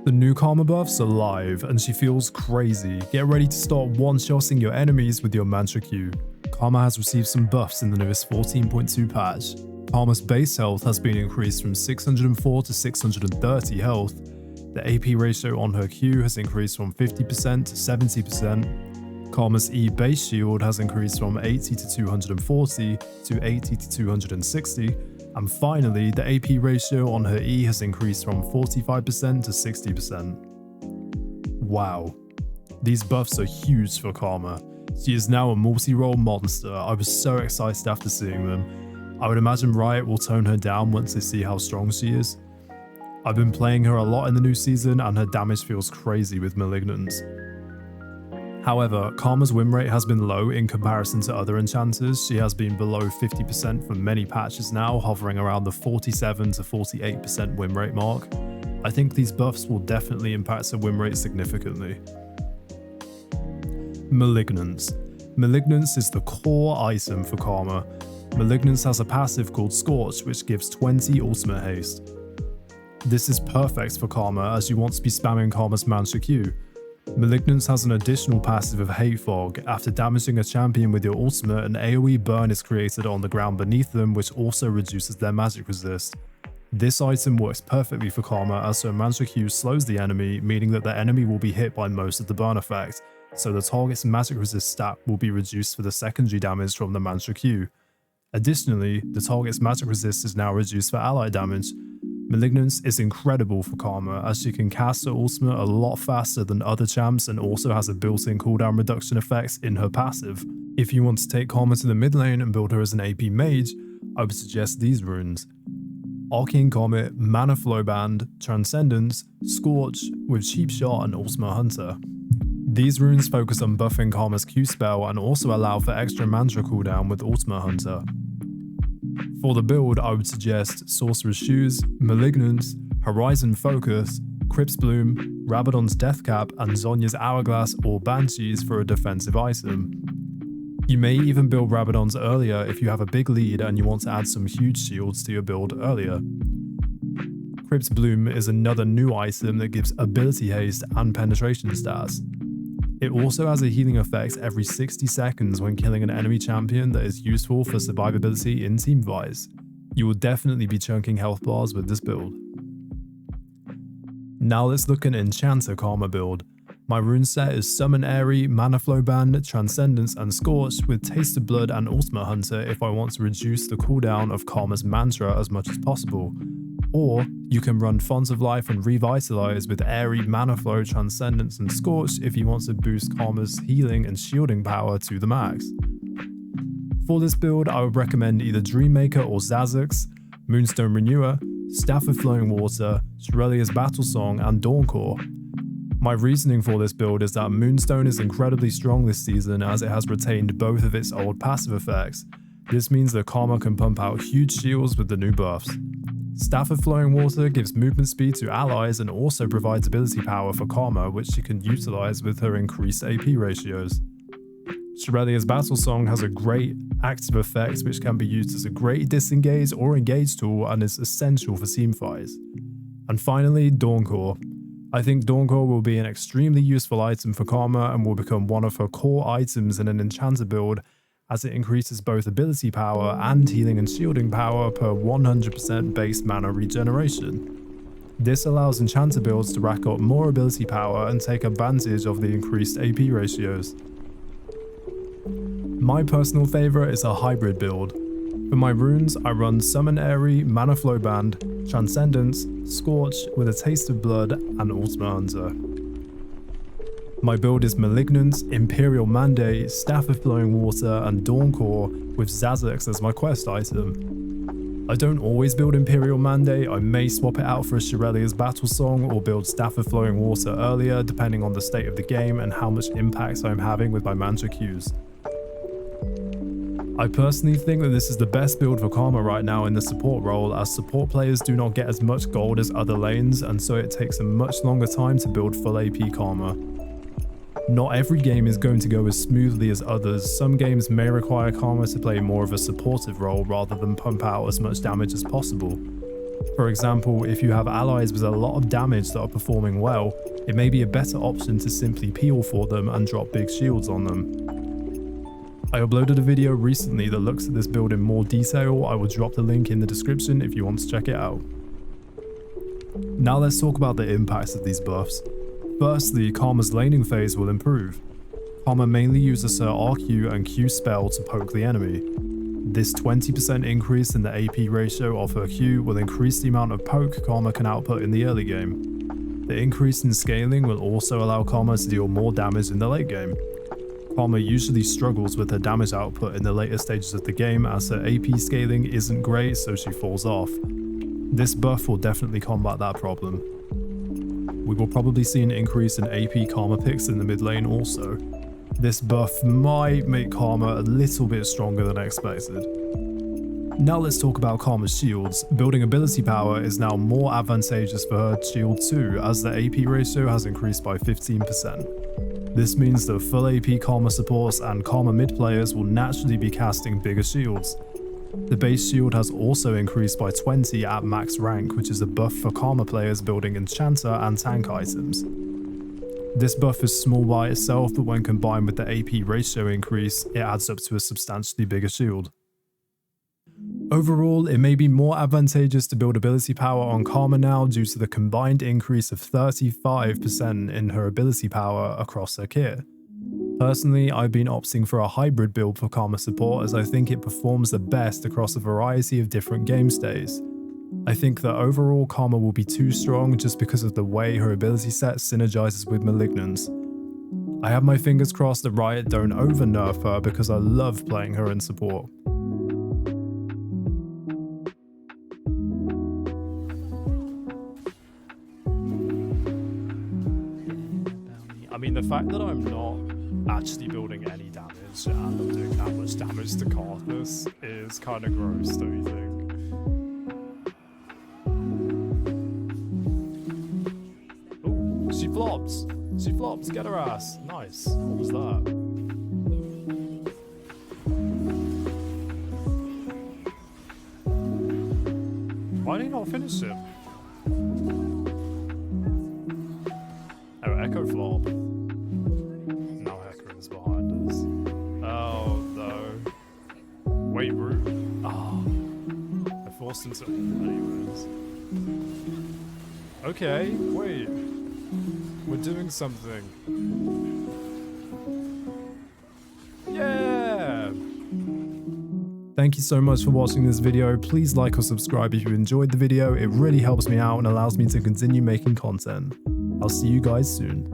The new Karma buffs are live and she feels crazy. Get ready to start one-shotting your enemies with your Mantra Q. Karma has received some buffs in the newest 14.2 patch. Karma's base health has been increased from 604 to 630 health. The AP ratio on her Q has increased from 50% to 70%. Karma's E base shield has increased from 80 to 240 to 80 to 260. And finally, the AP ratio on her E has increased from 45% to 60%. Wow. These buffs are huge for Karma. She is now a multi-role monster. I was so excited after seeing them. I would imagine Riot will tone her down once they see how strong she is. I've been playing her a lot in the new season and her damage feels crazy with Malignance. However, Karma's win rate has been low in comparison to other enchanters. She has been below 50% for many patches now, hovering around the 47 to 48% win rate mark. I think these buffs will definitely impact her win rate significantly. Malignance. Malignance is the core item for Karma. Malignance has a passive called Scorch, which gives 20 ultimate haste. This is perfect for Karma as you want to be spamming Karma's Mantra Q. Malignance has an additional passive of Hate Fog. After damaging a champion with your ultimate, an AoE burn is created on the ground beneath them, which also reduces their magic resist. This item works perfectly for Karma as her Mantra Q slows the enemy, meaning that the enemy will be hit by most of the burn effect, so the target's magic resist stat will be reduced for the secondary damage from the Mantra Q. Additionally, the target's magic resist is now reduced for ally damage. Malignance is incredible for Karma as she can cast her ultimate a lot faster than other champs and also has a built-in cooldown reduction effect in her passive. If you want to take Karma to the mid lane and build her as an AP mage, I would suggest these runes: Arcane Comet, Mana Flow Band, Transcendence, Scorch with Cheap Shot and Ultimate Hunter. These runes focus on buffing Karma's Q spell and also allow for extra mantra cooldown with Ultimate Hunter. For the build, I would suggest Sorcerer's Shoes, Malignance, Horizon Focus, Crypt's Bloom, Rabadon's Deathcap, and Zhonya's Hourglass or Banshees for a defensive item. You may even build Rabadon's earlier if you have a big lead and you want to add some huge shields to your build earlier. Crypt's Bloom is another new item that gives ability haste and penetration stats. It also has a healing effect every 60 seconds when killing an enemy champion that is useful for survivability in teamfights. You will definitely be chunking health bars with this build. Now let's look at Enchanter Karma build. My rune set is Summon Airy, Mana Flow Band, Transcendence and Scorch with Taste of Blood and Ultimate Hunter if I want to reduce the cooldown of Karma's mantra as much as possible. Or you can run Font of Life and Revitalize with Airy, Mana Flow, Transcendence and Scorch if you want to boost Karma's healing and shielding power to the max. For this build, I would recommend either Dreammaker or Zazix, Moonstone Renewer, Staff of Flowing Water, Shirelia's Battle Song and Dawncore. My reasoning for this build is that Moonstone is incredibly strong this season as it has retained both of its old passive effects. This means that Karma can pump out huge shields with the new buffs. Staff of Flowing Water gives movement speed to allies and also provides ability power for Karma, which she can utilize with her increased AP ratios. Shirelia's Battle Song has a great active effect which can be used as a great disengage or engage tool and is essential for teamfights. And finally, Dawncore. I think Dawncore will be an extremely useful item for Karma and will become one of her core items in an Enchanter build as it increases both ability power and healing and shielding power per 100% base mana regeneration. This allows Enchanter builds to rack up more ability power and take advantage of the increased AP ratios. My personal favourite is a hybrid build. For my runes, I run Summon Airy, Mana Flow Band, Transcendence, Scorch with a Taste of Blood and Ultimate Hunter. My build is Malignance, Imperial Mandate, Staff of Flowing Water and Dawncore with Zazix as my quest item. I don't always build Imperial Mandate, I may swap it out for a Shirelia's Battle Song or build Staff of Flowing Water earlier depending on the state of the game and how much impact I'm having with my mantra Qs. I personally think that this is the best build for Karma right now in the support role as support players do not get as much gold as other lanes and so it takes a much longer time to build full AP Karma. Not every game is going to go as smoothly as others. Some games may require Karma to play more of a supportive role rather than pump out as much damage as possible. For example, if you have allies with a lot of damage that are performing well, it may be a better option to simply peel for them and drop big shields on them. I uploaded a video recently that looks at this build in more detail. I will drop the link in the description if you want to check it out. Now let's talk about the impacts of these buffs. Firstly, Karma's laning phase will improve. Karma mainly uses her RQ and Q spell to poke the enemy. This 20% increase in the AP ratio of her Q will increase the amount of poke Karma can output in the early game. The increase in scaling will also allow Karma to deal more damage in the late game. Karma usually struggles with her damage output in the later stages of the game as her AP scaling isn't great, so she falls off. This buff will definitely combat that problem. We will probably see an increase in AP Karma picks in the mid lane also. This buff might make Karma a little bit stronger than expected. Now let's talk about Karma's shields. Building ability power is now more advantageous for her shield too, as the AP ratio has increased by 15%. This means that full AP Karma supports and Karma mid players will naturally be casting bigger shields. The base shield has also increased by 20 at max rank, which is a buff for Karma players building Enchanter and tank items. This buff is small by itself, but when combined with the AP ratio increase, it adds up to a substantially bigger shield. Overall, it may be more advantageous to build ability power on Karma now due to the combined increase of 35% in her ability power across her kit. Personally, I've been opting for a hybrid build for Karma support as I think it performs the best across a variety of different game states. I think that overall Karma will be too strong just because of the way her ability set synergizes with Malignance. I have my fingers crossed that Riot don't over nerf her because I love playing her in support. I mean, the fact that I'm not actually building any damage and I'm doing that much damage to Carthus is kind of gross, don't you think? Ooh, she flops! She flops, get her ass! Nice. What was that? Why did he not finish it? Oh, Echo flop. Behind us. Oh no. Wait, Root. Ah. I forced him to. Anyways. Okay, wait. We're doing something. Yeah! Thank you so much for watching this video. Please like or subscribe if you enjoyed the video. It really helps me out and allows me to continue making content. I'll see you guys soon.